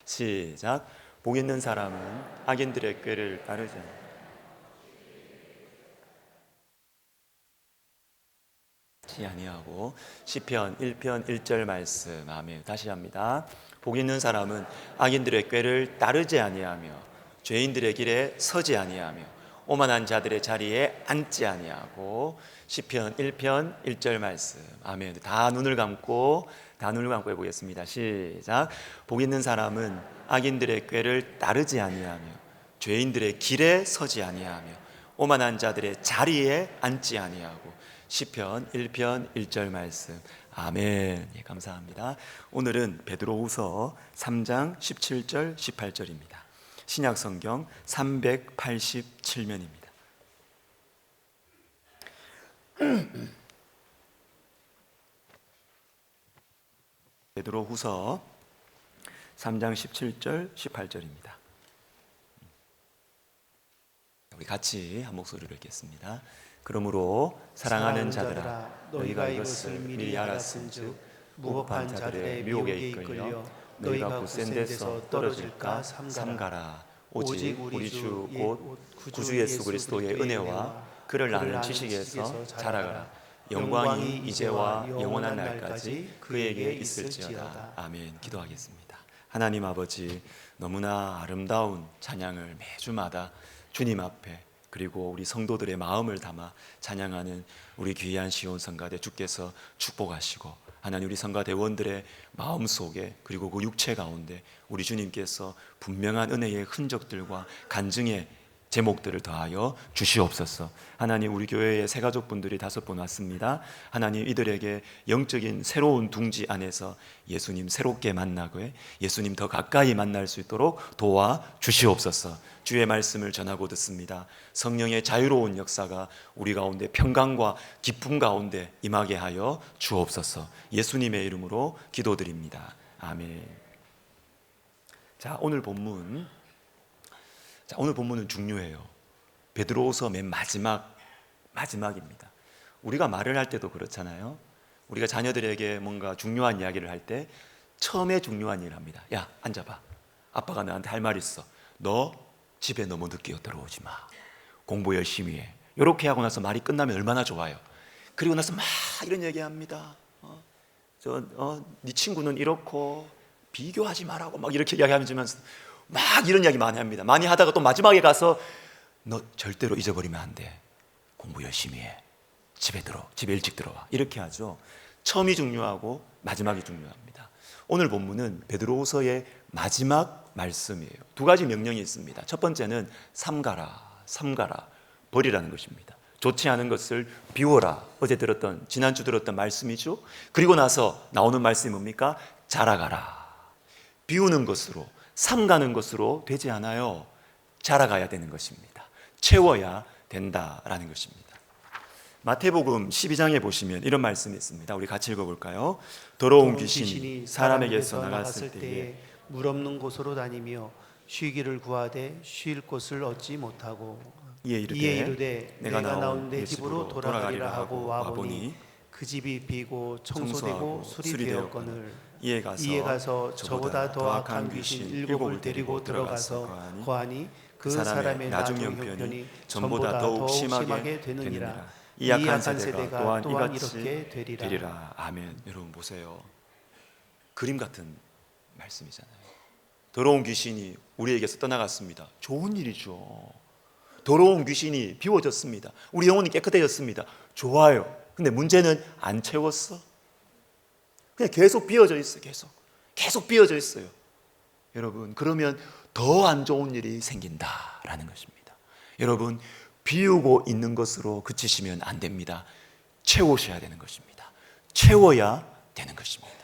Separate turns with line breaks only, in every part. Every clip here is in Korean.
시작. 복 있는 사람은 악인들의 꾀를 따르지 아니하고. 시편 1편 1절 말씀. 아멘. 다시 합니다. 복 있는 사람은 악인들의 꾀를 따르지 아니하며 죄인들의 길에 서지 아니하며 오만한 자들의 자리에 앉지 아니하고. 시편 1편 1절 말씀. 아멘. 다 눈을 감고 해보겠습니다. 시작. 복 있는 사람은 악인들의 꾀를 따르지 아니하며 죄인들의 길에 서지 아니하며 오만한 자들의 자리에 앉지 아니하고. 시편 1편 1절 말씀. 아멘. 예, 감사합니다. 오늘은 베드로후서 3장 17절 18절입니다. 신약성경 387면입니다. 베드로후서 3장 17절 18절입니다. 우리 같이 한 목소리로 읽겠습니다. 그러므로 사랑하는 자들아, 너희가 이것을 미리 알았은즉 무법한 자들의 미혹에 이끌려 너희가 굳센 데서 떨어질까 삼가라. 오직 우리 주 곧 구주 예수 그리스도의 은혜와 그를 아는 지식에서 자라가라. 영광이 이제와 영원한 날까지 그에게 있을지어다. 아멘. 기도하겠습니다. 하나님 아버지, 너무나 아름다운 찬양을 매주마다 주님 앞에 그리고 우리 성도들의 마음을 담아 찬양하는 우리 귀한 시온 성가대 주께서 축복하시고, 하나님 우리 성가대원들의 마음속에 그리고 그 육체 가운데 우리 주님께서 분명한 은혜의 흔적들과 간증의 제목들을 더하여 주시옵소서. 하나님, 우리 교회에 새 가족분들이 5분 왔습니다. 하나님, 이들에게 영적인 새로운 둥지 안에서 예수님 새롭게 만나고 예수님 더 가까이 만날 수 있도록 도와 주시옵소서. 주의 말씀을 전하고 듣습니다. 성령의 자유로운 역사가 우리 가운데 평강과 기쁨 가운데 임하게 하여 주옵소서. 예수님의 이름으로 기도드립니다. 아멘. 자, 오늘 본문은 중요해요. 베드로후서 맨 마지막입니다. 우리가 말을 할 때도 그렇잖아요. 우리가 자녀들에게 뭔가 중요한 이야기를 할 때 처음에 중요한 일을 합니다. 야, 앉아봐. 아빠가 너한테 할 말 있어. 너 집에 너무 늦게 들어오지 마. 공부 열심히 해. 이렇게 하고 나서 말이 끝나면 얼마나 좋아요. 그리고 나서 막 이런 얘기합니다. 네 친구는 이렇고 비교하지 말라고 막 이렇게 이야기하면서 막 이런 이야기 많이 합니다. 많이 하다가 또 마지막에 가서 너 절대로 잊어버리면 안 돼. 공부 열심히 해. 집에 일찍 들어와. 이렇게 하죠. 처음이 중요하고 마지막이 중요합니다. 오늘 본문은 베드로후서의 마지막 말씀이에요. 2가지 명령이 있습니다. 첫 번째는 삼가라, 버리라는 것입니다. 좋지 않은 것을 비워라. 지난주 들었던 말씀이죠. 그리고 나서 나오는 말씀이 뭡니까? 자라가라. 비우는 것으로, 삼가는 것으로 되지 않아요. 자라가야 되는 것입니다. 채워야 된다라는 것입니다. 마태복음 12장에 보시면 이런 말씀이 있습니다. 우리 같이 읽어볼까요? 더러운 귀신이 사람에게서 나갔을 때에
물 없는 곳으로 다니며 쉬기를 구하되 쉴 곳을 얻지 못하고 이에 이르되 내가 나온 내 집으로 돌아가리라 하고 와보니 그 집이 비고 청소되고 수리되었거늘 이에 가서 저보다 더 악한 귀신 7을 데리고 들어가서 거하니 그 사람의 나중 형편이 전보다 더욱 심하게 되느니라. 이 악한 세대가 또한 이렇게 되리라.
아멘. 여러분 보세요. 그림 같은 말씀이잖아요. 더러운 귀신이 우리에게서 떠나갔습니다. 좋은 일이죠. 더러운 귀신이 비워졌습니다. 우리 영혼이 깨끗해졌습니다. 좋아요. 근데 문제는 안 채웠어. 그냥 계속 비어져 있어요. 계속 비어져 있어요. 여러분, 그러면 더 안 좋은 일이 생긴다라는 것입니다. 여러분, 비우고 있는 것으로 그치시면 안 됩니다. 채우셔야 되는 것입니다. 채워야 되는 것입니다.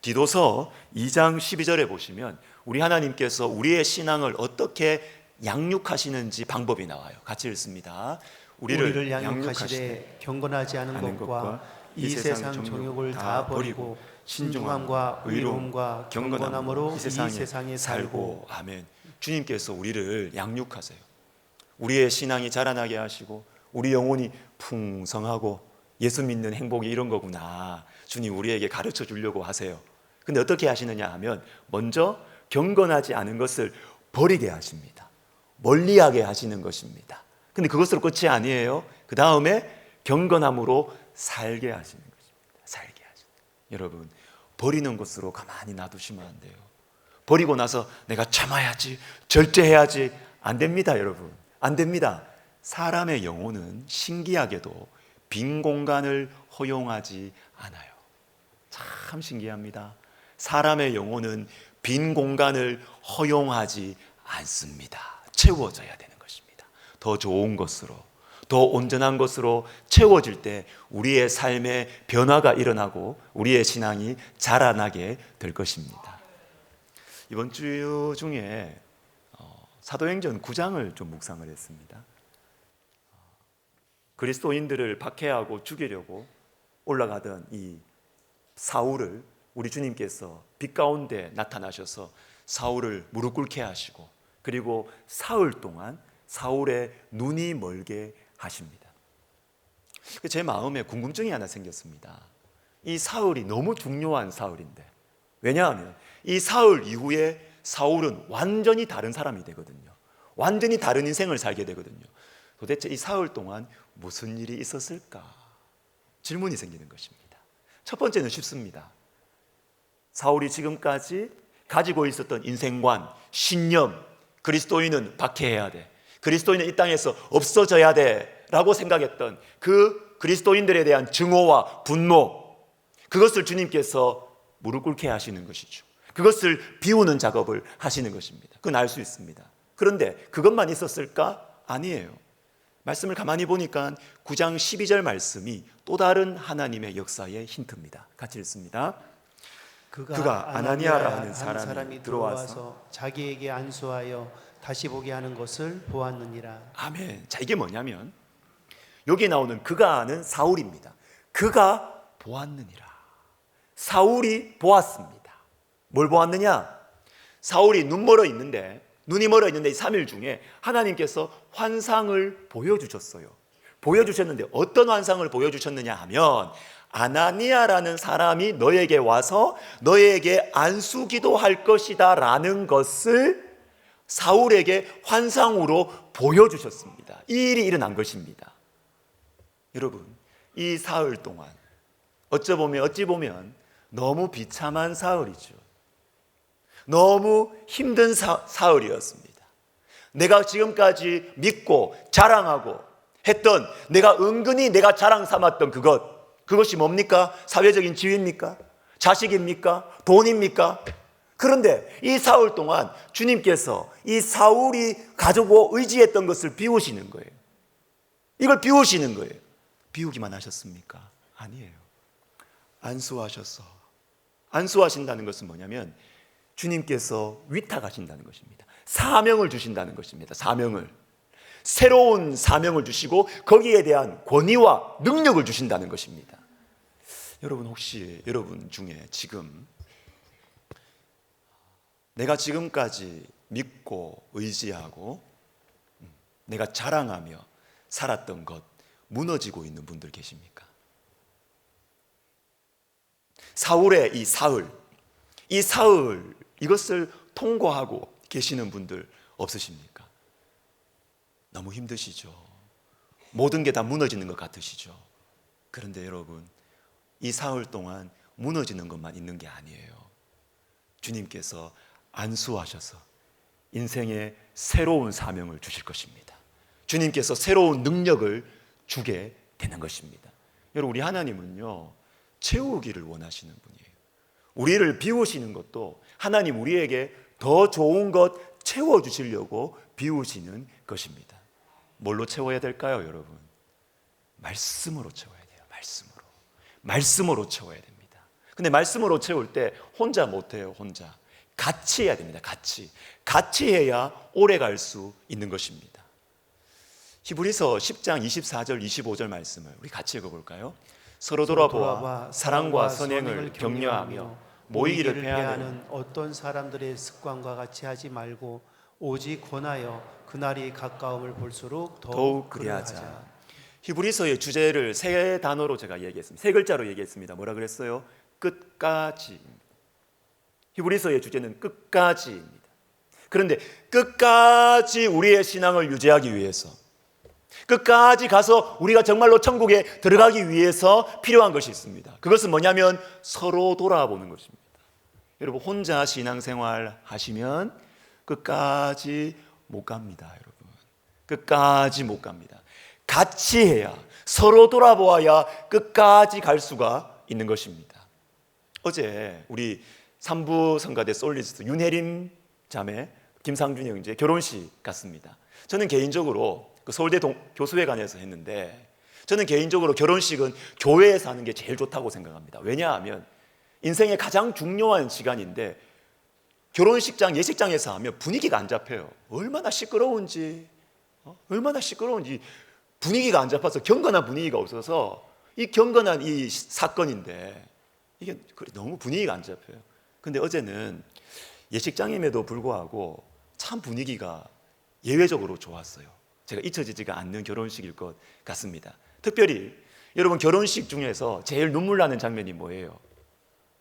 디도서 2장 12절에 보시면 우리 하나님께서 우리의 신앙을 어떻게 양육하시는지 방법이 나와요. 같이 읽습니다.
우리를 양육하시되 경건하지 않은 것과 이 세상 정욕을 다 버리고 신중함과 의로움과 경건함으로 이 세상에 살고.
아멘. 주님께서 우리를 양육하세요. 우리의 신앙이 자라나게 하시고 우리 영혼이 풍성하고 예수 믿는 행복이 이런 거구나, 주님 우리에게 가르쳐 주려고 하세요. 근데 어떻게 하시느냐 하면 먼저 경건하지 않은 것을 버리게 하십니다. 멀리하게 하시는 것입니다. 근데 그것으로 끝이 아니에요. 그 다음에 경건함으로 살게 하시는 것입니다. 살게 하시는. 여러분, 버리는 것으로 가만히 놔두시면 안 돼요. 버리고 나서 내가 참아야지, 절제해야지, 안 됩니다, 여러분. 안 됩니다. 사람의 영혼은 신기하게도 빈 공간을 허용하지 않아요. 참 신기합니다. 사람의 영혼은 빈 공간을 허용하지 않습니다. 채워져야 되는 것입니다. 더 좋은 것으로, 더 온전한 것으로 채워질 때 우리의 삶에 변화가 일어나고 우리의 신앙이 자라나게 될 것입니다. 이번 주 중에 사도행전 9장을 좀 묵상을 했습니다. 그리스도인들을 박해하고 죽이려고 올라가던 이 사울을 우리 주님께서 빛 가운데 나타나셔서 사울을 무릎 꿇게 하시고, 그리고 사흘 동안 사울의 눈이 멀게 하십니다. 제 마음에 궁금증이 하나 생겼습니다. 이 사울이 너무 중요한 사울인데, 왜냐하면 이 사울 이후에 사울은 완전히 다른 사람이 되거든요. 완전히 다른 인생을 살게 되거든요. 도대체 이 사흘 동안 무슨 일이 있었을까? 질문이 생기는 것입니다. 첫 번째는 쉽습니다. 사울이 지금까지 가지고 있었던 인생관, 신념, 그리스도인은 박해해야 돼, 그리스도인은 이 땅에서 없어져야 돼 라고 생각했던 그 그리스도인들에 대한 증오와 분노, 그것을 주님께서 무릎 꿇게 하시는 것이죠. 그것을 비우는 작업을 하시는 것입니다. 그건 알 수 있습니다. 그런데 그것만 있었을까? 아니에요. 말씀을 가만히 보니까 9장 12절 말씀이 또 다른 하나님의 역사의 힌트입니다. 같이 읽습니다. 그가 아나니아라 하는 사람이 들어와서
자기에게 안수하여 다시 보게 하는 것을 보았느니라.
아멘. 자, 이게 뭐냐면 여기 나오는 그가 아는 사울입니다. 그가 보았느니라. 사울이 보았습니다. 뭘 보았느냐? 사울이 눈이 멀어 있는데 이 3일 중에 하나님께서 환상을 보여주셨어요. 보여주셨는데 어떤 환상을 보여주셨느냐 하면, 아나니아라는 사람이 너에게 와서 너에게 안수기도 할 것이다 라는 것을 사울에게 환상으로 보여주셨습니다. 이 일이 일어난 것입니다. 여러분, 이 사흘 동안 어찌 보면 너무 비참한 사흘이죠. 너무 힘든 사흘이었습니다. 내가 지금까지 믿고 자랑하고 했던, 내가 은근히 내가 자랑 삼았던 그것이 뭡니까? 사회적인 지위입니까? 자식입니까? 돈입니까? 그런데 이 사흘 동안 주님께서 이 사울이 가지고 의지했던 것을 비우시는 거예요. 이걸 비우시는 거예요. 비우기만 하셨습니까? 아니에요. 안수하신다는 것은 뭐냐면 주님께서 위탁하신다는 것입니다. 사명을 주신다는 것입니다. 새로운 사명을 주시고 거기에 대한 권위와 능력을 주신다는 것입니다. 여러분, 혹시 여러분 중에 지금 내가 지금까지 믿고 의지하고 내가 자랑하며 살았던 것 무너지고 있는 분들 계십니까? 사울의 이 사흘, 이것을 통과하고 계시는 분들 없으십니까? 너무 힘드시죠? 모든 게 다 무너지는 것 같으시죠? 그런데 여러분, 이 사흘 동안 무너지는 것만 있는 게 아니에요. 주님께서 안수하셔서 인생의 새로운 사명을 주실 것입니다. 주님께서 새로운 능력을 주게 되는 것입니다. 여러분, 우리 하나님은요, 채우기를 원하시는 분이에요. 우리를 비우시는 것도 하나님 우리에게 더 좋은 것 채워주시려고 비우시는 것입니다. 뭘로 채워야 될까요, 여러분? 말씀으로 채워야 돼요. 말씀으로 채워야 됩니다. 근데 말씀으로 채울 때 혼자 못해요. 혼자 같이 해야 됩니다. 같이 해야 오래 갈 수 있는 것입니다. 히브리서 10장 24절 25절 말씀을 우리 같이 읽어볼까요? 서로 돌아보아 사랑과 선행을 격려하며 모이기를 패하는
어떤 사람들의 습관과 같이 하지 말고 오직 권하여 그날이 가까움을 볼수록 더욱 그리하자.
히브리서의 주제를 세 단어로 제가 얘기했습니다. 세 글자로 얘기했습니다. 뭐라 그랬어요? 끝까지. 히브리서의 주제는 끝까지입니다. 그런데 끝까지 우리의 신앙을 유지하기 위해서, 끝까지 가서 우리가 정말로 천국에 들어가기 위해서 필요한 것이 있습니다. 그것은 뭐냐면 서로 돌아보는 것입니다. 여러분, 혼자 신앙생활 하시면 끝까지 못 갑니다. 여러분, 끝까지 못 갑니다. 같이 해야, 서로 돌아보아야 끝까지 갈 수가 있는 것입니다. 어제 우리 3부 성가대 솔리스트 윤혜림 자매, 김상준 형제 결혼식 갔습니다. 저는 개인적으로 서울대 교수회관에서 했는데, 저는 개인적으로 결혼식은 교회에서 하는 게 제일 좋다고 생각합니다. 왜냐하면 인생의 가장 중요한 시간인데 결혼식장, 예식장에서 하면 분위기가 안 잡혀요. 얼마나 시끄러운지 분위기가 안 잡아서, 경건한 분위기가 없어서, 이 경건한 이 사건인데 이게 너무 분위기가 안 잡혀요. 근데 어제는 예식장임에도 불구하고 참 분위기가 예외적으로 좋았어요. 제가 잊혀지지가 않는 결혼식일 것 같습니다. 특별히 여러분, 결혼식 중에서 제일 눈물 나는 장면이 뭐예요?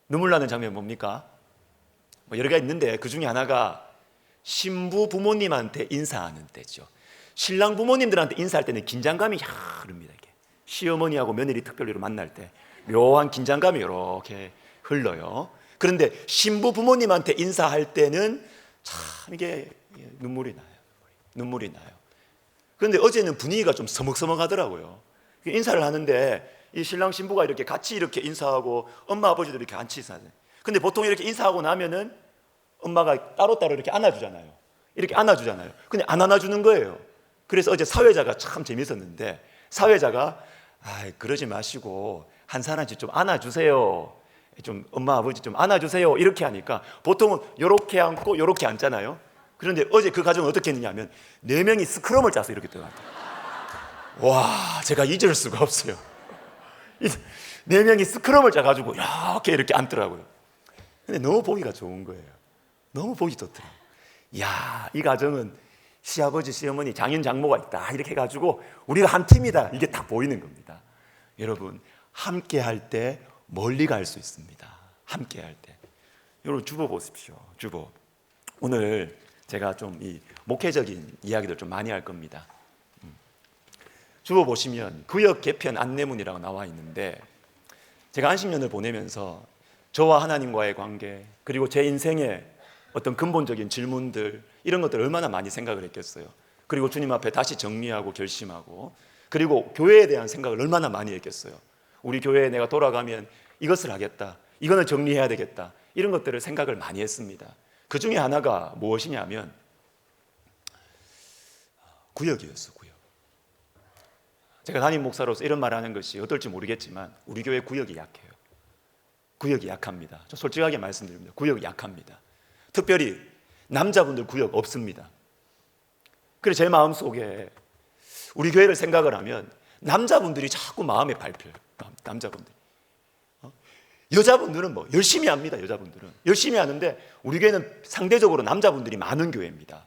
눈물 나는 장면 뭡니까? 여러 가지 있는데 그 중에 하나가 신부 부모님한테 인사하는 때죠. 신랑 부모님들한테 인사할 때는 긴장감이 흐릅니다. 이게 시어머니하고 며느리 특별히로 만날 때 묘한 긴장감이 이렇게 흘러요. 그런데 신부 부모님한테 인사할 때는 참 이게 눈물이 나요. 그런데 어제는 분위기가 좀 서먹서먹하더라고요. 인사를 하는데 이 신랑 신부가 이렇게 같이 이렇게 인사하고 엄마 아버지도 이렇게 같이 인사하잖아요. 근데 보통 이렇게 인사하고 나면은 엄마가 따로따로 이렇게 안아주잖아요. 근데 안 안아주는 거예요. 그래서 어제 사회자가 참 재밌었는데, 사회자가 그러지 마시고 한 사람씩 좀 안아주세요. 좀 엄마 아버지 좀 안아주세요. 이렇게 하니까 보통은 이렇게 앉고 이렇게 앉잖아요. 그런데 어제 그 가정은 어떻게 했느냐면 4명이 스크럼을 짜서 이렇게 들어갔대요. 와, 제가 잊을 수가 없어요. 4명이 스크럼을 짜가지고 이렇게 앉더라고요. 근데 너무 보기가 좋은 거예요. 너무 보기 좋더라고요. 이야, 이 가정은 시아버지, 시어머니, 장인, 장모가 있다 이렇게 해가지고 우리가 한 팀이다, 이게 딱 보이는 겁니다. 여러분, 함께 할 때 멀리 갈 수 있습니다. 함께 할 때. 여러분, 주보 보십시오. 주보. 오늘 제가 좀 이 목회적인 이야기들 좀 많이 할 겁니다. 주보 보시면 구역 개편 안내문이라고 나와 있는데, 제가 안식년을 보내면서 저와 하나님과의 관계, 그리고 제 인생의 어떤 근본적인 질문들, 이런 것들을 얼마나 많이 생각을 했겠어요. 그리고 주님 앞에 다시 정리하고 결심하고, 그리고 교회에 대한 생각을 얼마나 많이 했겠어요. 우리 교회에 내가 돌아가면 이것을 하겠다, 이거는 정리해야 되겠다, 이런 것들을 생각을 많이 했습니다. 그 중에 하나가 무엇이냐면 구역이었어요. 구역. 제가 담임 목사로서 이런 말을 하는 것이 어떨지 모르겠지만 우리 교회 구역이 약해요. 구역이 약합니다. 저 솔직하게 말씀드립니다. 구역이 약합니다. 특별히 남자분들 구역 없습니다. 그래서 제 마음속에 우리 교회를 생각을 하면 남자분들이 자꾸 마음에 밟혀요. 남자분들이. 여자분들은 뭐 열심히 합니다. 여자분들은 열심히 하는데 우리 교회는 상대적으로 남자분들이 많은 교회입니다.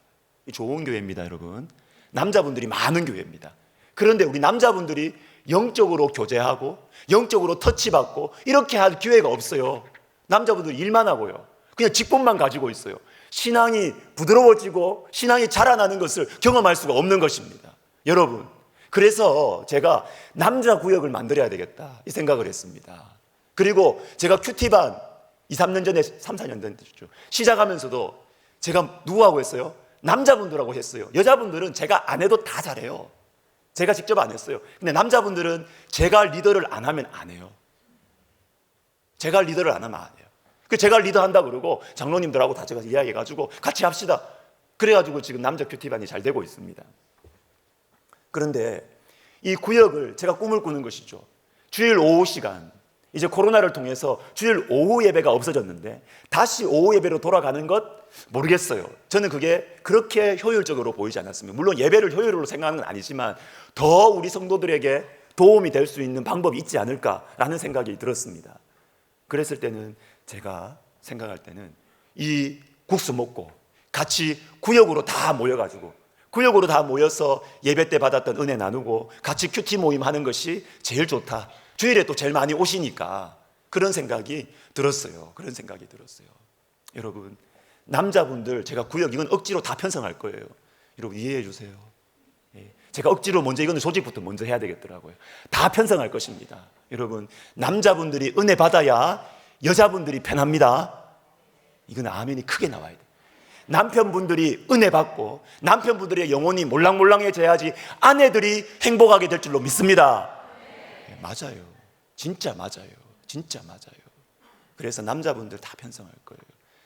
좋은 교회입니다, 여러분. 남자분들이 많은 교회입니다. 그런데 우리 남자분들이 영적으로 교제하고 영적으로 터치받고 이렇게 할 기회가 없어요. 남자분들 일만 하고요. 그냥 직분만 가지고 있어요. 신앙이 부드러워지고 신앙이 자라나는 것을 경험할 수가 없는 것입니다. 여러분, 그래서 제가 남자 구역을 만들어야 되겠다 이 생각을 했습니다. 그리고 제가 큐티반 2-3년 전에 3-4년 됐죠. 시작하면서도 제가 누구하고 했어요? 남자분들하고 했어요. 여자분들은 제가 안 해도 다 잘해요. 제가 직접 안 했어요. 근데 남자분들은 제가 리더를 안 하면 안 해요. 제가 리더를 안 하면 안 해요. 그 제가 리더한다 그러고 장로님들하고 다 제가 이야기해가지고 같이 합시다. 그래가지고 지금 남자 큐티반이 잘 되고 있습니다. 그런데 이 구역을 제가 꿈을 꾸는 것이죠. 주일 오후 시간, 이제 코로나를 통해서 주일 오후 예배가 없어졌는데 다시 오후 예배로 돌아가는 것 모르겠어요. 저는 그게 그렇게 효율적으로 보이지 않았습니다. 물론 예배를 효율로 생각하는 건 아니지만 더 우리 성도들에게 도움이 될 수 있는 방법이 있지 않을까라는 생각이 들었습니다. 그랬을 때는 제가 생각할 때는 이 국수 먹고 같이 구역으로 다 모여가지고 구역으로 다 모여서 예배 때 받았던 은혜 나누고 같이 큐티 모임 하는 것이 제일 좋다. 주일에 또 제일 많이 오시니까 그런 생각이 들었어요. 여러분, 남자분들 제가 구역 이건 억지로 다 편성할 거예요. 여러분 이해해 주세요. 제가 억지로 먼저 이거는 조직부터 먼저 해야 되겠더라고요. 다 편성할 것입니다. 여러분, 남자분들이 은혜 받아야 여자분들이 편합니다. 이건 아멘이 크게 나와야 돼요. 남편분들이 은혜 받고 남편분들의 영혼이 몰랑몰랑해져야지 아내들이 행복하게 될 줄로 믿습니다. 맞아요. 진짜 맞아요. 진짜 맞아요. 그래서 남자분들 다 편성할 거예요.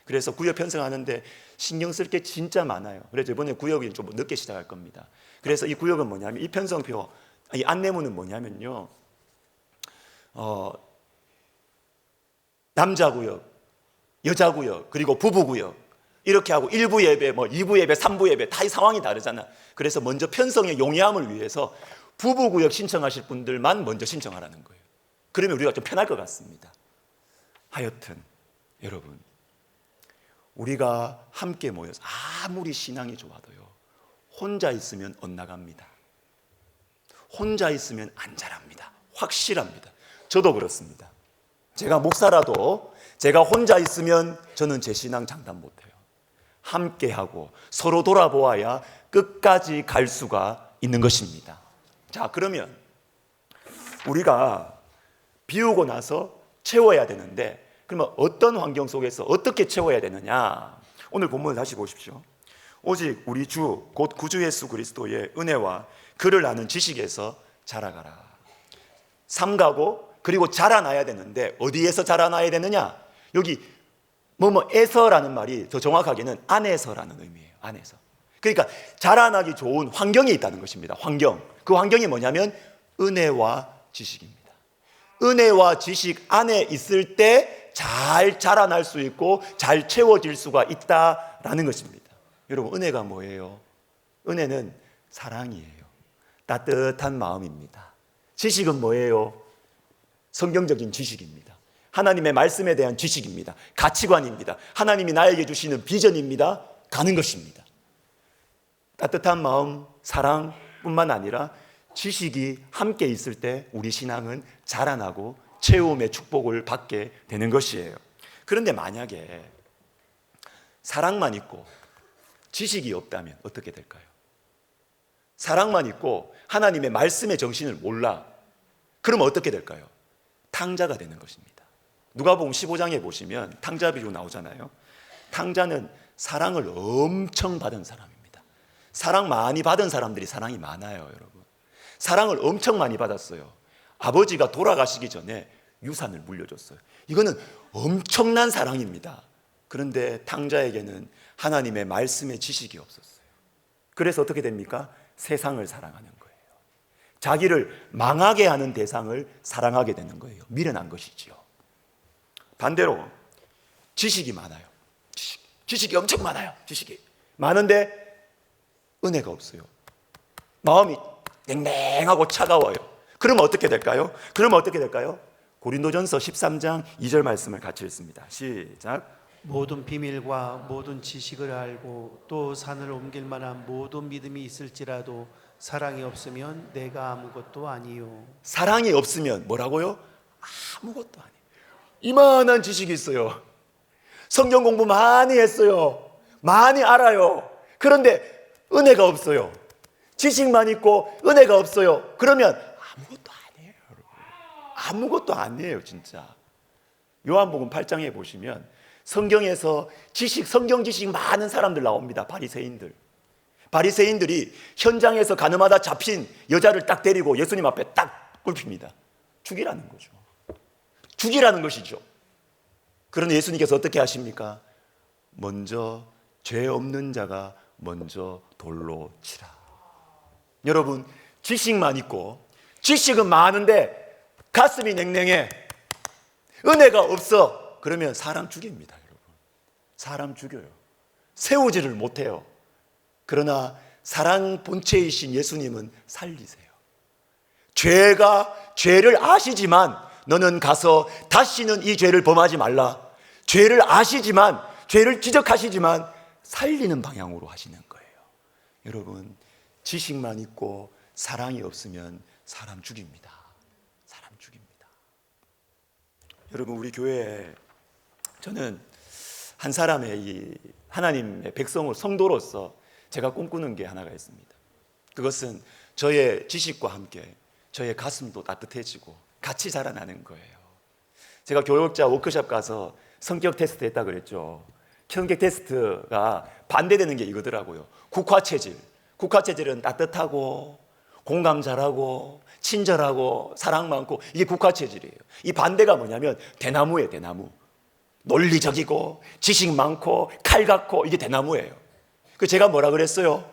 그래서 구역 편성하는데 신경 쓸 게 진짜 많아요. 그래서 이번에 구역이 좀 늦게 시작할 겁니다. 그래서 이 구역은 뭐냐면, 이 편성표, 이 안내문은 뭐냐면요, 남자 구역, 여자 구역, 그리고 부부 구역 이렇게 하고 1부 예배, 2부 예배, 3부 예배 다 이 상황이 다르잖아. 그래서 먼저 편성의 용이함을 위해서 부부 구역 신청하실 분들만 먼저 신청하라는 거예요. 그러면 우리가 좀 편할 것 같습니다. 하여튼 여러분, 우리가 함께 모여서 아무리 신앙이 좋아도요, 혼자 있으면 엇나갑니다. 혼자 있으면 안 자랍니다. 확실합니다. 저도 그렇습니다. 제가 목사라도 제가 혼자 있으면 저는 제 신앙 장담 못해요. 함께하고 서로 돌아보아야 끝까지 갈 수가 있는 것입니다. 자, 그러면 우리가 비우고 나서 채워야 되는데, 그러면 어떤 환경 속에서 어떻게 채워야 되느냐? 오늘 본문을 다시 보십시오. 오직 우리 주 곧 구주 예수 그리스도의 은혜와 그를 아는 지식에서 자라가라. 삼가고 그리고 자라나야 되는데 어디에서 자라나야 되느냐? 여기 뭐뭐에서라는 말이 더 정확하게는 안에서라는 의미예요. 안에서. 그러니까 자라나기 좋은 환경이 있다는 것입니다. 환경. 그 환경이 뭐냐면 은혜와 지식입니다. 은혜와 지식 안에 있을 때 잘 자라날 수 있고 잘 채워질 수가 있다라는 것입니다. 여러분, 은혜가 뭐예요? 은혜는 사랑이에요. 따뜻한 마음입니다. 지식은 뭐예요? 성경적인 지식입니다. 하나님의 말씀에 대한 지식입니다. 가치관입니다. 하나님이 나에게 주시는 비전입니다. 가는 것입니다. 따뜻한 마음, 사랑뿐만 아니라 지식이 함께 있을 때 우리 신앙은 자라나고 채움의 축복을 받게 되는 것이에요. 그런데 만약에 사랑만 있고 지식이 없다면 어떻게 될까요? 사랑만 있고 하나님의 말씀의 정신을 몰라. 그러면 어떻게 될까요? 탕자가 되는 것입니다. 누가복음 15장에 보시면 탕자 비유 나오잖아요. 탕자는 사랑을 엄청 받은 사람입니다. 사랑 많이 받은 사람들이 사랑이 많아요, 여러분. 사랑을 엄청 많이 받았어요. 아버지가 돌아가시기 전에 유산을 물려줬어요. 이거는 엄청난 사랑입니다. 그런데 탕자에게는 하나님의 말씀의 지식이 없었어요. 그래서 어떻게 됩니까? 세상을 사랑하는 거예요. 자기를 망하게 하는 대상을 사랑하게 되는 거예요. 미련한 것이지요. 반대로 지식이 많아요. 지식이 엄청 많아요. 지식이 많은데 은혜가 없어요. 마음이 냉랭하고 차가워요. 그러면 어떻게 될까요? 고린도전서 13장 2절 말씀을 같이 읽습니다. 시작.
모든 비밀과 모든 지식을 알고 또 산을 옮길 만한 모든 믿음이 있을지라도 사랑이 없으면 내가 아무것도 아니요.
사랑이 없으면 뭐라고요? 아무것도 아니에요. 이만한 지식이 있어요. 성경 공부 많이 했어요. 많이 알아요. 그런데 은혜가 없어요. 지식만 있고 은혜가 없어요. 그러면 아무것도 아니에요, 여러분. 아무것도 아니에요, 진짜. 요한복음 8장에 보시면 성경에서 성경 지식 많은 사람들 나옵니다. 바리새인들이 현장에서 가늠하다 잡힌 여자를 딱 데리고 예수님 앞에 딱 꿇힙니다. 죽이라는 거죠. 죽이라는 것이죠. 그런데 예수님께서 어떻게 하십니까? 먼저 죄 없는 자가 먼저 돌로 치라. 여러분, 지식만 있고 지식은 많은데 가슴이 냉랭해, 은혜가 없어. 그러면 사람 죽입니다, 여러분. 사람 죽여요. 세우지를 못해요. 그러나 사랑 본체이신 예수님은 살리세요. 죄를 아시지만 너는 가서 다시는 이 죄를 범하지 말라. 죄를 아시지만, 죄를 지적하시지만 살리는 방향으로 하시는 거예요. 여러분, 지식만 있고 사랑이 없으면 사람 죽입니다. 사람 죽입니다. 여러분, 우리 교회에 저는 한 사람의 이 하나님의 백성을 성도로서 제가 꿈꾸는 게 하나가 있습니다. 그것은 저의 지식과 함께 저의 가슴도 따뜻해지고 같이 자라나는 거예요. 제가 교육자 워크숍 가서 성격 테스트 했다 그랬죠. 성격 테스트가 반대되는 게 이거더라고요. 국화체질. 국화체질은 따뜻하고 공감 잘하고 친절하고 사랑 많고, 이게 국화체질이에요. 이 반대가 뭐냐면 대나무예요. 대나무. 논리적이고 지식 많고 칼 같고, 이게 대나무예요. 그 제가 뭐라 그랬어요?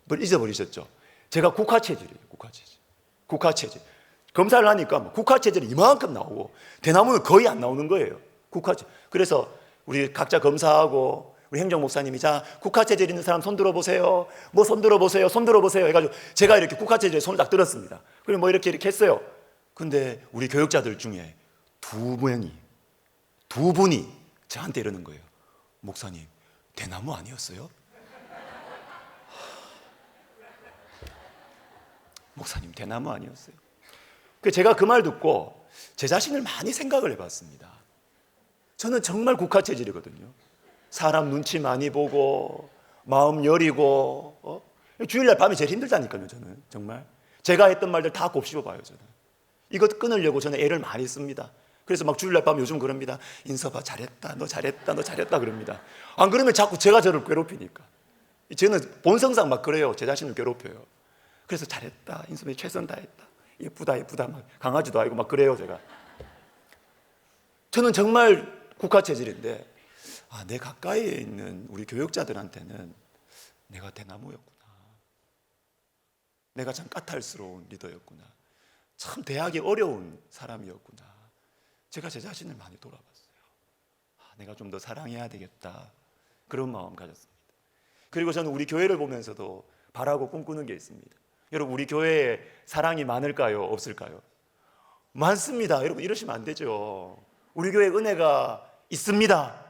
뭘 잊어버리셨죠? 제가 국화체질이에요. 국화체질. 국화체질. 검사를 하니까 국화체질이 이만큼 나오고 대나무는 거의 안 나오는 거예요. 국화체질. 그래서 우리 각자 검사하고 우리 행정 목사님이 자, 국화체질 있는 사람 손 들어보세요. 뭐 손 들어보세요. 손 들어보세요. 해가지고 제가 이렇게 국화체질에 손을 딱 들었습니다. 그리고 뭐 이렇게 했어요. 근데 우리 교육자들 중에 두 분이 저한테 이러는 거예요. 목사님, 대나무 아니었어요? 목사님, 대나무 아니었어요? 제가 그 말 듣고 제 자신을 많이 생각을 해봤습니다. 저는 정말 국화체질이거든요. 사람 눈치 많이 보고 마음 여리고 주일날 밤이 제일 힘들다니까요. 저는 정말 제가 했던 말들 다 곱씹어 봐요. 저는 이것 끊으려고 저는 애를 많이 씁니다. 그래서 막 주일날 밤 요즘 그럽니다. 인서봐, 잘했다, 너 잘했다, 너 잘했다 그럽니다. 안 그러면 자꾸 제가 저를 괴롭히니까. 저는 본성상 막 그래요. 제 자신을 괴롭혀요. 그래서 잘했다, 인섭이 최선 다했다, 예쁘다 예쁘다, 막 강아지도 알고 막 그래요. 제가 저는 정말 국화체질인데, 내 가까이에 있는 우리 교육자들한테는 내가 대나무였구나. 내가 참 까탈스러운 리더였구나. 참 대하기 어려운 사람이었구나. 제가 제 자신을 많이 돌아봤어요. 내가 좀 더 사랑해야 되겠다, 그런 마음 가졌습니다. 그리고 저는 우리 교회를 보면서도 바라고 꿈꾸는 게 있습니다. 여러분, 우리 교회에 사랑이 많을까요? 없을까요? 많습니다. 여러분, 이러시면 안 되죠. 우리 교회에 은혜가 있습니다.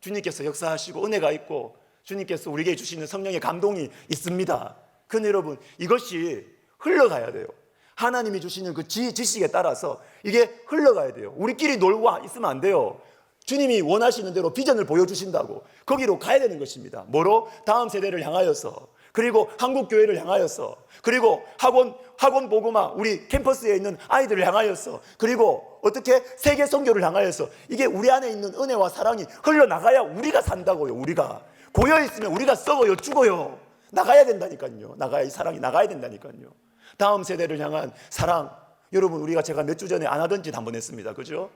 주님께서 역사하시고 은혜가 있고 주님께서 우리에게 주시는 성령의 감동이 있습니다. 그런데 여러분, 이것이 흘러가야 돼요. 하나님이 주시는 그 지식에 따라서 이게 흘러가야 돼요. 우리끼리 놀고 있으면 안 돼요. 주님이 원하시는 대로 비전을 보여주신다고 거기로 가야 되는 것입니다. 뭐로? 다음 세대를 향하여서, 그리고 한국교회를 향하여서, 그리고 학원 복음화 우리 캠퍼스에 있는 아이들을 향하여서, 그리고 어떻게 세계 선교를 향하여서, 이게 우리 안에 있는 은혜와 사랑이 흘러나가야 우리가 산다고요. 우리가 고여있으면 우리가 썩어요, 죽어요. 나가야 된다니까요. 이 사랑이 나가야 된다니까요. 다음 세대를 향한 사랑. 여러분, 제가 몇 주 전에 안 하던 짓 한번 했습니다. 그죠?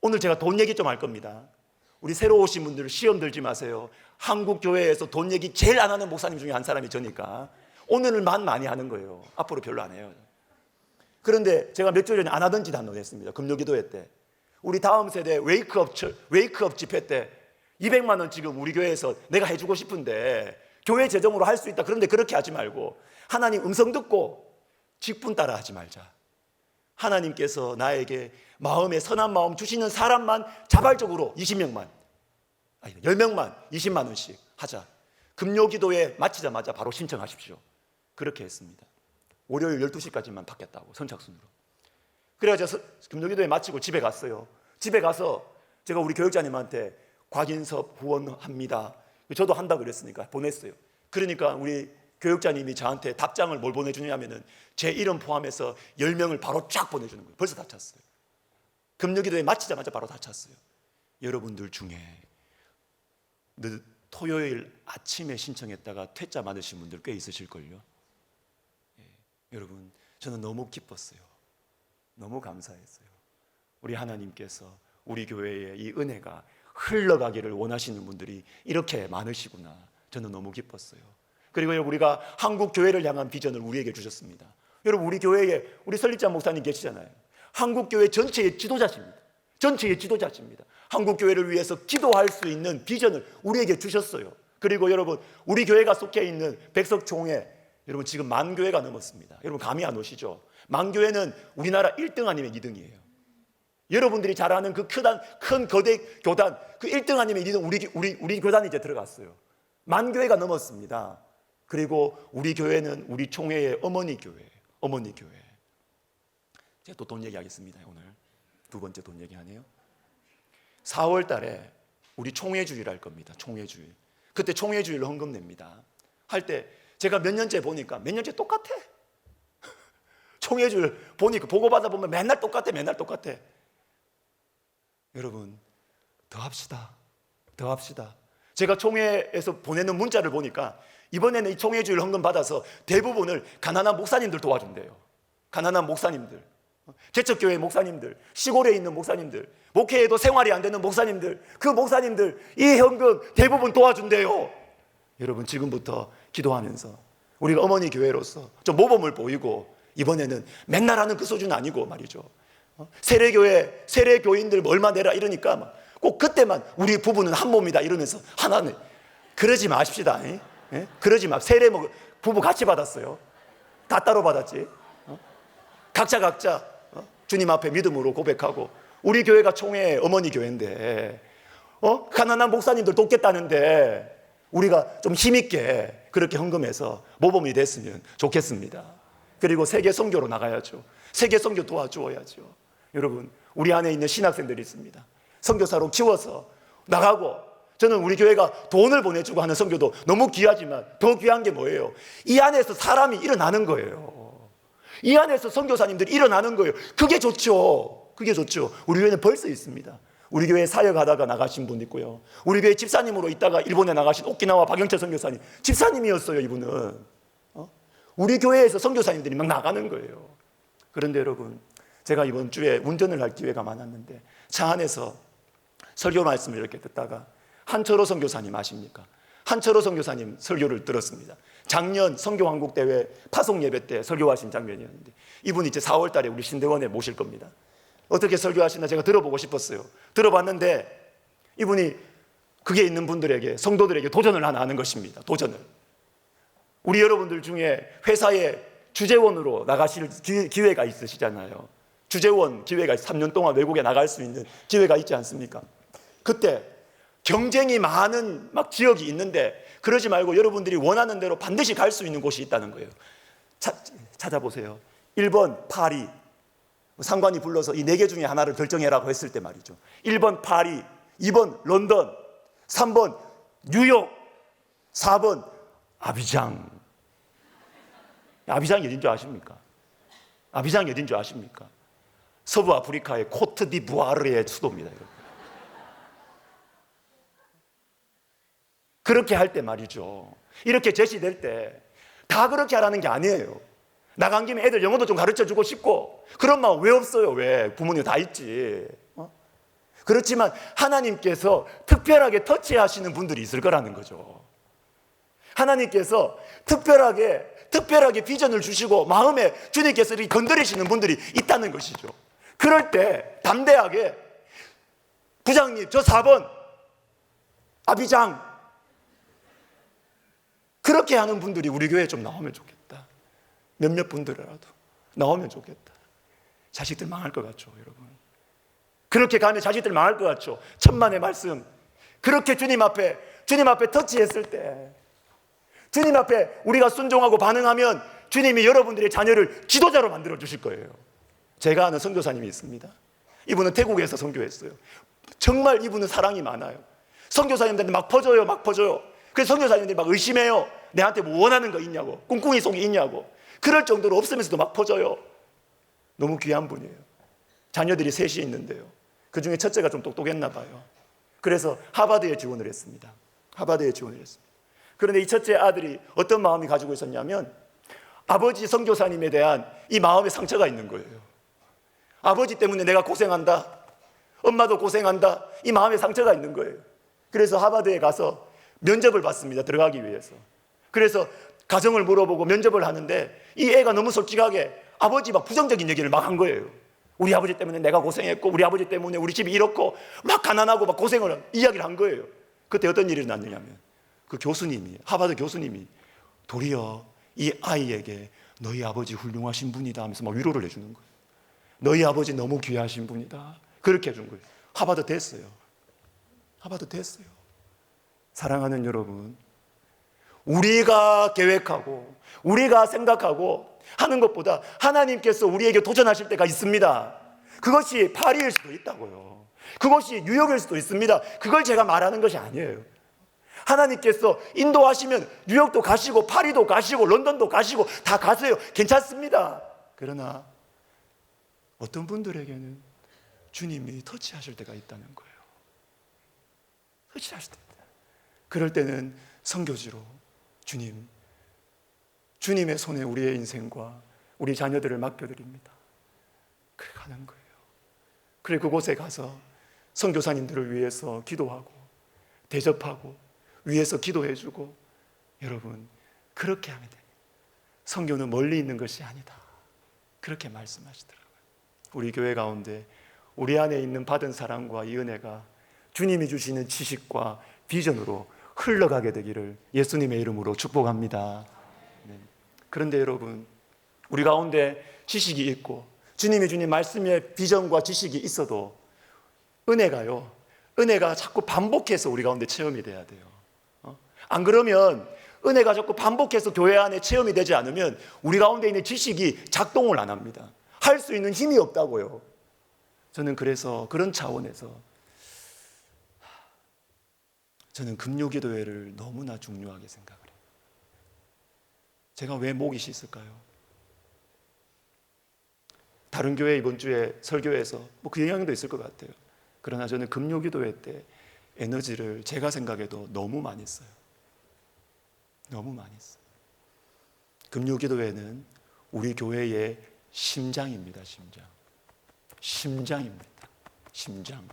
오늘 제가 돈 얘기 좀 할 겁니다. 우리 새로 오신 분들 시험 들지 마세요. 한국 교회에서 돈 얘기 제일 안 하는 목사님 중에 한 사람이 저니까 오늘만 많이 하는 거예요. 앞으로 별로 안 해요. 그런데 제가 몇 주 전에 안 하던 짓 한번 했습니다. 금요기도회 때 우리 다음 세대 웨이크업 집회 때 200만 원 지금 우리 교회에서 내가 해주고 싶은데 교회 재정으로 할 수 있다. 그런데 그렇게 하지 말고 하나님 음성 듣고 직분 따라 하지 말자. 하나님께서 나에게 마음에 선한 마음 주시는 사람만 자발적으로 10명만 20만 원씩 하자. 금요기도회 마치자마자 바로 신청하십시오. 그렇게 했습니다. 월요일 12시까지만 받겠다고, 선착순으로. 그래서 금요기도회 마치고 집에 갔어요. 집에 가서 제가 우리 교육자님한테 곽인섭 후원합니다, 저도 한다 그랬으니까 보냈어요. 그러니까 우리 교육자님이 저한테 답장을 뭘 보내주냐면은 제 이름 포함해서 10명을 바로 쫙 보내주는 거예요. 벌써 다 찼어요. 금요기도회 마치자마자 바로 다 찼어요. 여러분들 중에 토요일 아침에 신청했다가 퇴짜 많으신 분들 꽤 있으실걸요. 여러분, 저는 너무 기뻤어요. 너무 감사했어요. 우리 하나님께서 우리 교회에 이 은혜가 흘러가기를 원하시는 분들이 이렇게 많으시구나. 저는 너무 기뻤어요. 그리고 우리가 한국 교회를 향한 비전을 우리에게 주셨습니다. 여러분, 우리 교회에 우리 설립자 목사님 계시잖아요. 한국 교회 전체의 지도자십니다. 전체의 지도자십니다. 한국 교회를 위해서 기도할 수 있는 비전을 우리에게 주셨어요. 그리고 여러분, 우리 교회가 속해 있는 백석총회, 여러분 지금 10,000교회가 넘었습니다. 여러분 감이 안 오시죠? 10,000교회는 우리나라 1등 아니면 2등이에요. 여러분들이 잘 아는 그 큰 거대 교단, 그 1등 아니면 2등 우리 교단이 이제 들어갔어요. 10,000교회가 넘었습니다. 그리고 우리 교회는 우리 총회의 어머니 교회. 제가 또 돈 얘기하겠습니다. 오늘 두 번째 돈 얘기하네요. 4월 달에 우리 총회주일 할 겁니다. 총회주일. 그때 총회주일로 헌금 냅니다. 할 때 제가 몇 년째 보니까 몇 년째 똑같아. 총회주일 보니까 보고받아 보면 맨날 똑같아. 맨날 똑같아. 여러분 더 합시다. 더 합시다. 제가 총회에서 보내는 문자를 보니까 이번에는 이 총회주일 헌금 받아서 대부분을 가난한 목사님들 도와준대요. 가난한 목사님들, 개척교회 목사님들, 시골에 있는 목사님들, 목회에도 생활이 안 되는 목사님들, 그 목사님들 이 헌금 대부분 도와준대요. 여러분 지금부터 기도하면서 우리가 어머니 교회로서 좀 모범을 보이고, 이번에는 맨날 하는 그 수준 아니고 말이죠. 세례교회 세례교인들 뭐 얼마 내라 이러니까 꼭 그때만 우리 부부는 한 몸이다 이러면서 하나는, 그러지 마십시다. 예? 그러지 마. 세례 부부 같이 받았어요. 다 따로 받았지. 각자 주님 앞에 믿음으로 고백하고, 우리 교회가 총회 어머니 교회인데 가난한 목사님들 돕겠다는데 우리가 좀 힘있게 그렇게 헌금해서 모범이 됐으면 좋겠습니다. 그리고 세계 선교로 나가야죠. 세계 선교 도와주어야죠. 여러분 우리 안에 있는 신학생들이 있습니다. 선교사로 키워서 나가고, 저는 우리 교회가 돈을 보내주고 하는 선교도 너무 귀하지만 더 귀한 게 뭐예요? 이 안에서 사람이 일어나는 거예요. 이 안에서 선교사님들이 일어나는 거예요. 그게 좋죠. 그게 좋죠. 우리 교회는 벌써 있습니다. 우리 교회 사역하다가 나가신 분 있고요. 우리 교회 집사님으로 있다가 일본에 나가신 오키나와 박영철 선교사님, 집사님이었어요. 이분은 우리 교회에서 선교사님들이 막 나가는 거예요. 그런데 여러분 제가 이번 주에 운전을 할 기회가 많았는데 차 안에서 설교 말씀을 이렇게 듣다가 한철호 선교사님 아십니까? 한철호 선교사님 설교를 들었습니다. 작년 선교왕국대회 파송 예배 때 설교하신 장면이었는데, 이분이 이제 4월 달에 우리 신대원에 모실 겁니다. 어떻게 설교하시나 제가 들어보고 싶었어요. 들어봤는데 이분이 그게 있는 분들에게, 성도들에게 도전을 하나 하는 것입니다. 도전을. 우리 여러분들 중에 회사에 주재원으로 나가실 기회가 있으시잖아요. 주재원 기회가 3년 동안 외국에 나갈 수 있는 기회가 있지 않습니까? 그때 경쟁이 많은 막 지역이 있는데 그러지 말고 여러분들이 원하는 대로 반드시 갈 수 있는 곳이 있다는 거예요. 찾아보세요. 1번 파리, 상관이 불러서 이 4개 중에 하나를 결정해라고 했을 때 말이죠. 1번 파리, 2번 런던, 3번 뉴욕, 4번 아비장. 아비장이 어딘 줄 아십니까? 아비장이 어딘 줄 아십니까? 서부 아프리카의 코트디부아르의 수도입니다. 그렇게 할 때 말이죠, 이렇게 제시될 때 다 그렇게 하라는 게 아니에요. 나간 김에 애들 영어도 좀 가르쳐주고 싶고, 그런 마음 왜 없어요? 왜? 부모님 다 있지. 그렇지만 하나님께서 특별하게 터치하시는 분들이 있을 거라는 거죠. 하나님께서 특별하게 비전을 주시고 마음에 주님께서 이렇게 건드리시는 분들이 있다는 것이죠. 그럴 때 담대하게 부장님 저 4번 아비장, 그렇게 하는 분들이 우리 교회에 좀 나오면 좋겠다. 몇몇 분들이라도 나오면 좋겠다. 자식들 망할 것 같죠, 여러분? 그렇게 가면 자식들 망할 것 같죠? 천만의 말씀, 그렇게 주님 앞에 터치했을 때, 주님 앞에 우리가 순종하고 반응하면 주님이 여러분들의 자녀를 지도자로 만들어 주실 거예요. 제가 아는 선교사님이 있습니다. 이분은 태국에서 선교했어요. 정말 이분은 사랑이 많아요. 선교사님들한테 막 퍼져요. 그래서 선교사님들이 막 의심해요. 내한테 뭐 원하는 거 있냐고, 꿍꿍이 속이 있냐고. 그럴 정도로 없으면서도 막 퍼져요. 너무 귀한 분이에요. 자녀들이 셋이 있는데요, 그 중에 첫째가 좀 똑똑했나 봐요. 그래서 하버드에 지원을 했습니다. 그런데 이 첫째 아들이 어떤 마음이 가지고 있었냐면, 아버지 선교사님에 대한 이 마음의 상처가 있는 거예요. 아버지 때문에 내가 고생한다, 엄마도 고생한다, 이 마음의 상처가 있는 거예요. 그래서 하버드에 가서 면접을 받습니다. 들어가기 위해서. 그래서 가정을 물어보고 면접을 하는데 이 애가 너무 솔직하게 아버지 막 부정적인 얘기를 막 한 거예요. 우리 아버지 때문에 내가 고생했고, 우리 아버지 때문에 우리 집이 이렇고, 막 가난하고 막 고생을 이야기를 한 거예요. 그때 어떤 일이 났느냐면, 그 교수님이, 하버드 교수님이 도리어 이 아이에게 너희 아버지 훌륭하신 분이다 하면서 막 위로를 해주는 거예요. 너희 아버지 너무 귀하신 분이다, 그렇게 해준 거예요. 하버드 됐어요. 사랑하는 여러분, 우리가 계획하고 우리가 생각하고 하는 것보다 하나님께서 우리에게 도전하실 때가 있습니다. 그것이 파리일 수도 있다고요. 그것이 뉴욕일 수도 있습니다. 그걸 제가 말하는 것이 아니에요. 하나님께서 인도하시면 뉴욕도 가시고 파리도 가시고 런던도 가시고 다 가세요. 괜찮습니다. 그러나 어떤 분들에게는 주님이 터치하실 때가 있다는 거예요. 터치하실 때. 그럴 때는 선교지로 주님의 손에 우리의 인생과 우리 자녀들을 맡겨드립니다. 그래 가는 거예요. 그래 그곳에 가서 선교사님들을 위해서 기도하고 대접하고 위해서 기도해주고, 여러분 그렇게 하면 돼요. 선교는 멀리 있는 것이 아니다. 그렇게 말씀하시더라고요. 우리 교회 가운데 우리 안에 있는 받은 사랑과 이 은혜가 주님이 주시는 지식과 비전으로 흘러가게 되기를 예수님의 이름으로 축복합니다. 네. 그런데 여러분, 우리 가운데 지식이 있고 주님이 주신 말씀의 비전과 지식이 있어도 은혜가 자꾸 반복해서 우리 가운데 체험이 돼야 돼요. 안 그러면 은혜가 자꾸 반복해서 교회 안에 체험이 되지 않으면 우리 가운데 있는 지식이 작동을 안 합니다. 할 수 있는 힘이 없다고요. 저는 그래서 그런 차원에서 저는 금요기도회를 너무나 중요하게 생각을 해요. 제가 왜 목이 씻을까요? 다른 교회 이번 주에 설교에서 그 영향도 있을 것 같아요. 그러나 저는 금요기도회 때 에너지를 제가 생각해도 너무 많이 써요. 너무 많이 써요. 금요기도회는 우리 교회의 심장입니다. 심장입니다. 심장.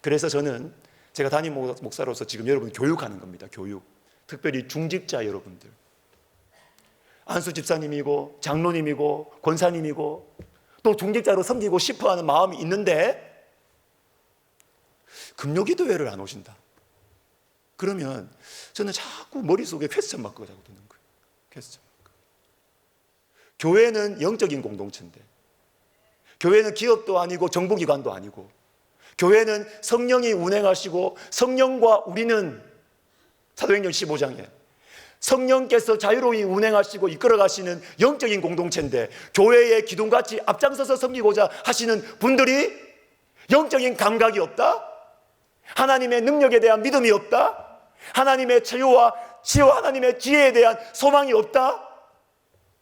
그래서 저는 제가 담임 목사로서 지금 여러분 교육하는 겁니다. 교육. 특별히 중직자 여러분들. 안수 집사님이고 장로님이고 권사님이고 또 중직자로 섬기고 싶어하는 마음이 있는데 금요기도회를 안 오신다. 그러면 저는 자꾸 머릿속에 퀘스천 마크가 자꾸 드는 거예요. 퀘스천 마크. 교회는 영적인 공동체인데, 교회는 기업도 아니고 정부기관도 아니고, 교회는 성령이 운행하시고 성령과 우리는 사도행전 15장에 성령께서 자유로이 운행하시고 이끌어가시는 영적인 공동체인데, 교회의 기둥같이 앞장서서 섬기고자 하시는 분들이 영적인 감각이 없다? 하나님의 능력에 대한 믿음이 없다? 하나님의 치유와 하나님의 지혜에 대한 소망이 없다?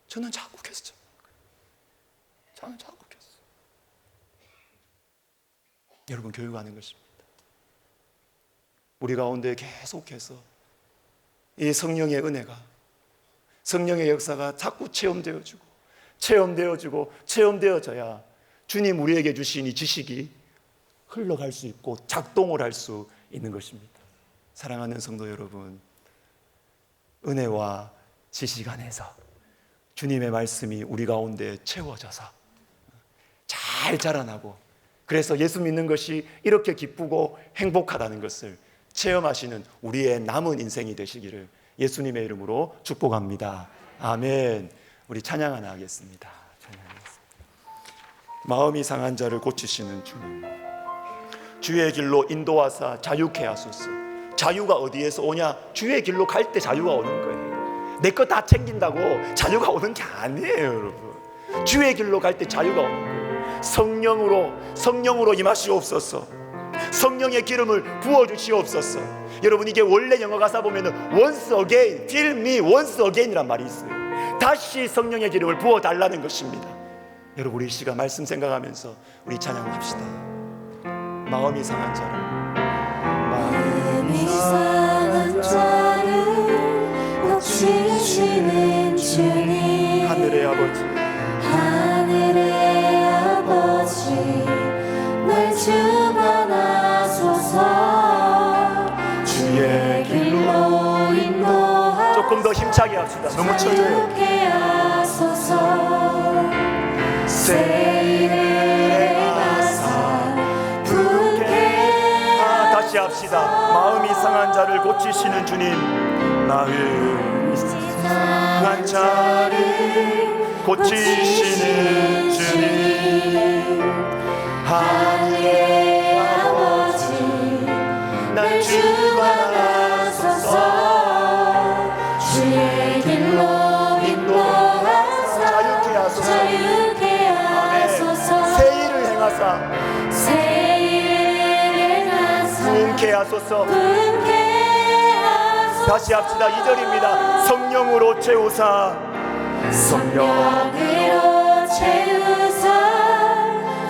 저는 자꾸 켰죠. 여러분, 교육하는 것입니다. 우리 가운데 계속해서 이 성령의 은혜가, 성령의 역사가 자꾸 체험되어져야 주님 우리에게 주신 이 지식이 흘러갈 수 있고 작동을 할 수 있는 것입니다. 사랑하는 성도 여러분, 은혜와 지식 안에서 주님의 말씀이 우리 가운데 채워져서 잘 자라나고, 그래서 예수 믿는 것이 이렇게 기쁘고 행복하다는 것을 체험하시는 우리의 남은 인생이 되시기를 예수님의 이름으로 축복합니다. 아멘. 우리 찬양 하나 하겠습니다. 마음이 상한 자를 고치시는 주님, 주의 길로 인도하사 자유케 하소서. 자유가 어디에서 오냐? 주의 길로 갈 때 자유가 오는 거예요. 내 거 다 챙긴다고 자유가 오는 게 아니에요, 여러분. 주의 길로 갈 때 자유가 오는 거예요. 성령으로 임하시옵소서. 성령의 기름을 부어주시옵소서. 여러분, 이게 원래 영어 가사 보면은 once again, fill me once again 이란 말이 있어요. 다시 성령의 기름을 부어달라는 것입니다. 여러분, 우리 이 시간 말씀 생각하면서 우리 찬양합시다. 마음이 상한 자를
고치시는 주님,
하늘의 아버지,
날 주관하소서. 주의 길로 인도하소서.
조금 더 힘차게 합시다. 너무 쳐져요.
새 일을 행하사 부게
다시 합시다. 마음이 상한 자를 고치시는 주님, 마음이 상한 자를 고치시는 주님, 하늘의 아버지, 날 주관하소서.
주의 길로 인도하사
자유케 하소서.
새 일을 행하사
새 일을 자유케 하소서.
분케 하소서.
다시 합시다. 2절입니다. 성령으로 채우사.
성령으로 채우사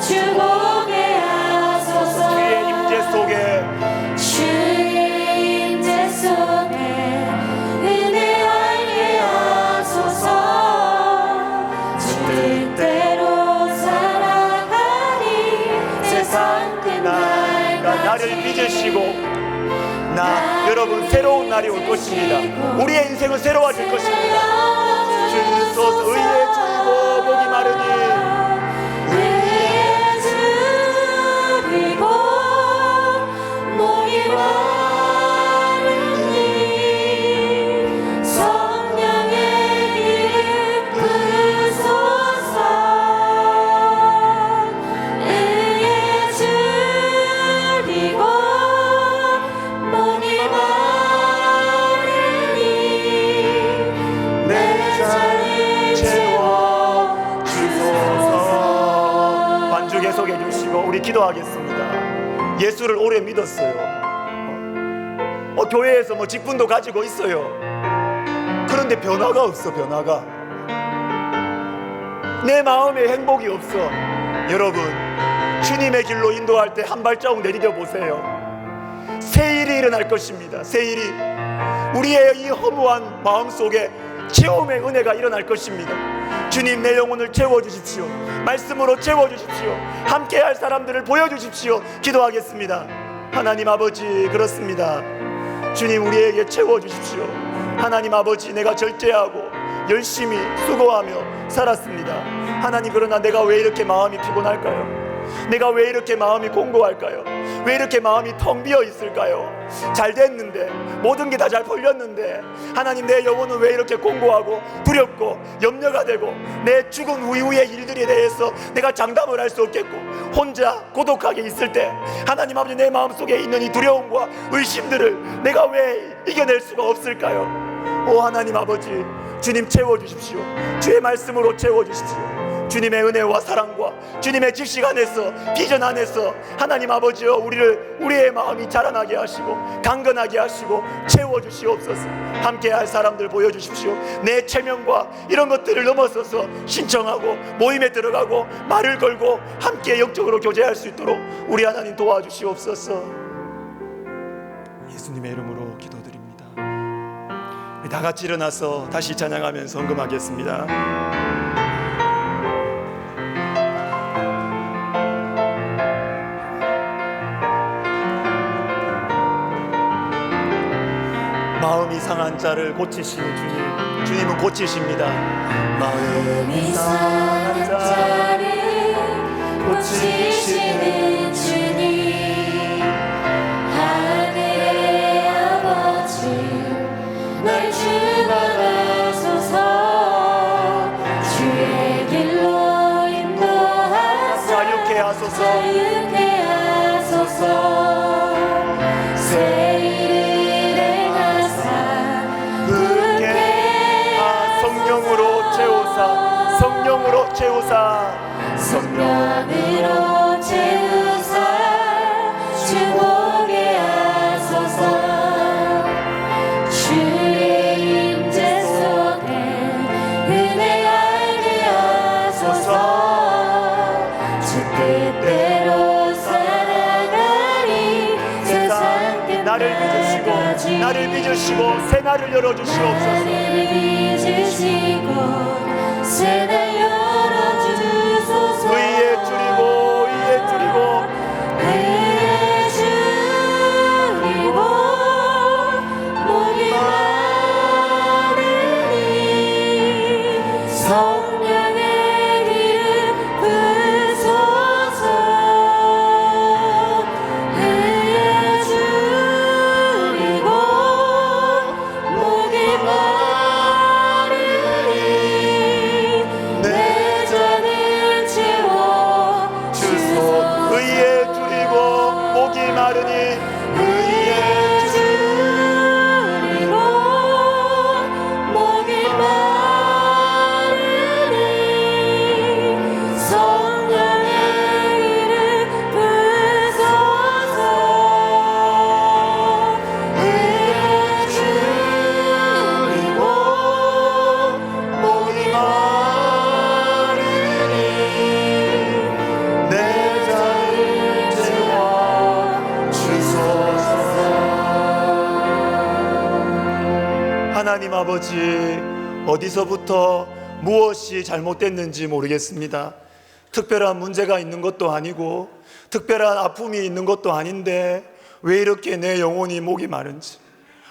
주복게 하소서.
주의 임재 속에
주의 임재 속에 은혜하게 하소서. 주 뜻대로 살아가리 세상 끝날까지.
나를 믿으시고 여러분 새로운 날이 올 것입니다. 우리의 인생은 새로워질 것입니다. 주소서. 의에 줄이고 목이 마르니
의에 줄이고 목이 마르니 성령의 길을 부소서. 의에 줄이고 목이 마르니
내 자리 채워 주소서. 반주 계속해 주시고 우리 기도하겠습니다. 예수를 오래 믿었어요. 교회에서 직분도 가지고 있어요. 그런데 변화가 없어. 변화가 내 마음에 행복이 없어. 여러분 주님의 길로 인도할 때 한 발자국 내디뎌 보세요. 새 일이 일어날 것입니다. 새 일이 우리의 이 허무한 마음속에 체험의 은혜가 일어날 것입니다. 주님 내 영혼을 채워주십시오. 말씀으로 채워주십시오. 함께할 사람들을 보여주십시오. 기도하겠습니다. 하나님 아버지 그렇습니다. 주님 우리에게 채워주십시오. 하나님 아버지 내가 절제하고 열심히 수고하며 살았습니다. 하나님 그러나 내가 왜 이렇게 마음이 피곤할까요? 내가 왜 이렇게 마음이 공고할까요? 왜 이렇게 마음이 텅 비어 있을까요? 잘 됐는데 모든 게 다 잘 풀렸는데 하나님 내 영혼은 왜 이렇게 공고하고 두렵고 염려가 되고 내 죽은 이후의 일들에 대해서 내가 장담을 할 수 없겠고 혼자 고독하게 있을 때 하나님 아버지 내 마음속에 있는 이 두려움과 의심들을 내가 왜 이겨낼 수가 없을까요? 오 하나님 아버지 주님 채워주십시오. 주의 말씀으로 채워주십시오. 주님의 은혜와 사랑과 주님의 지식 안에서 비전 안에서 하나님 아버지여 우리의 마음이 자라나게 하시고 강건하게 하시고 채워주시옵소서. 함께할 사람들 보여주십시오. 내 체면과 이런 것들을 넘어서서 신청하고 모임에 들어가고 말을 걸고 함께 영적으로 교제할 수 있도록 우리 하나님 도와주시옵소서. 예수님의 이름으로 기도드립니다. 우리 다 같이 일어나서 다시 찬양하면서 헌금하겠습니다. 마음이 상한 자를 고치시는 주님, 주님은 고치십니다.
마음이 상한 자를 고치시는 주님, 하늘의 아버지 날 주관하소서. 주의 길로 인도하사
자유케 하소서.
자유케 하소서. 새 일을
성령으로 채우사. 성령으로 채우사.
성령으로 채우사 주복게 하소서. 주의 임재 속에 은혜하게 하소서. 주 뜻대로 살아가리 세상 끝날까지.
나를 믿으시고 새 날을 열어주시옵소서.
나를 믿으시고 새 날 열어주소서.
의에 줄이고 의에 줄이고
의에 줄이고 목이 마르니 성령의 길을 부소서. 의에 줄이고 목이 마르니
하나님 아버지, 어디서부터 무엇이 잘못됐는지 모르겠습니다. 특별한 문제가 있는 것도 아니고 특별한 아픔이 있는 것도 아닌데 왜 이렇게 내 영혼이 목이 마른지,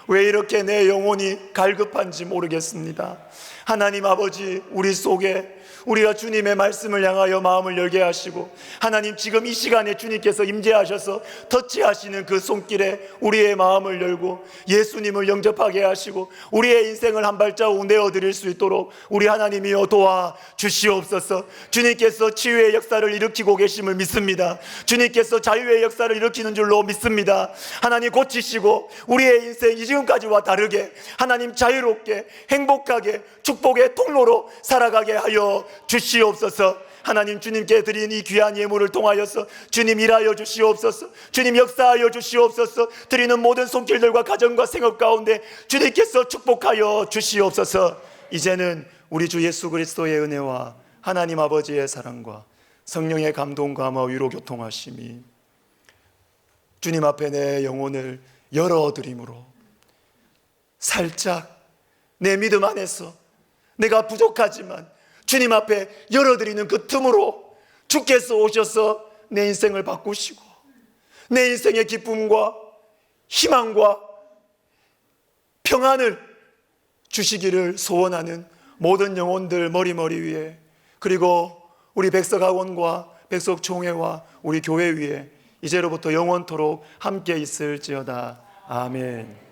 왜 이렇게 내 영혼이 갈급한지 모르겠습니다. 하나님 아버지, 우리 속에 우리가 주님의 말씀을 향하여 마음을 열게 하시고, 하나님 지금 이 시간에 주님께서 임재하셔서 터치하시는 그 손길에 우리의 마음을 열고 예수님을 영접하게 하시고 우리의 인생을 한 발자국 내어드릴 수 있도록 우리 하나님이여 도와 주시옵소서. 주님께서 치유의 역사를 일으키고 계심을 믿습니다. 주님께서 자유의 역사를 일으키는 줄로 믿습니다. 하나님 고치시고 우리의 인생이 지금까지와 다르게 하나님 자유롭게 행복하게 축복의 통로로 살아가게 하여 주시옵소서. 하나님, 주님께 드린 이 귀한 예물을 통하여서 주님 일하여 주시옵소서. 주님 역사하여 주시옵소서. 드리는 모든 손길들과 가정과 생업 가운데 주님께서 축복하여 주시옵소서. 이제는 우리 주 예수 그리스도의 은혜와 하나님 아버지의 사랑과 성령의 감동과 아마 위로 교통하심이 주님 앞에 내 영혼을 열어드림으로 살짝 내 믿음 안에서 내가 부족하지만 주님 앞에 열어드리는 그 틈으로 주께서 오셔서 내 인생을 바꾸시고 내 인생의 기쁨과 희망과 평안을 주시기를 소원하는 모든 영혼들 머리 위에, 그리고 우리 백석학원과 백석총회와 우리 교회 위에 이제로부터 영원토록 함께 있을지어다. 아멘.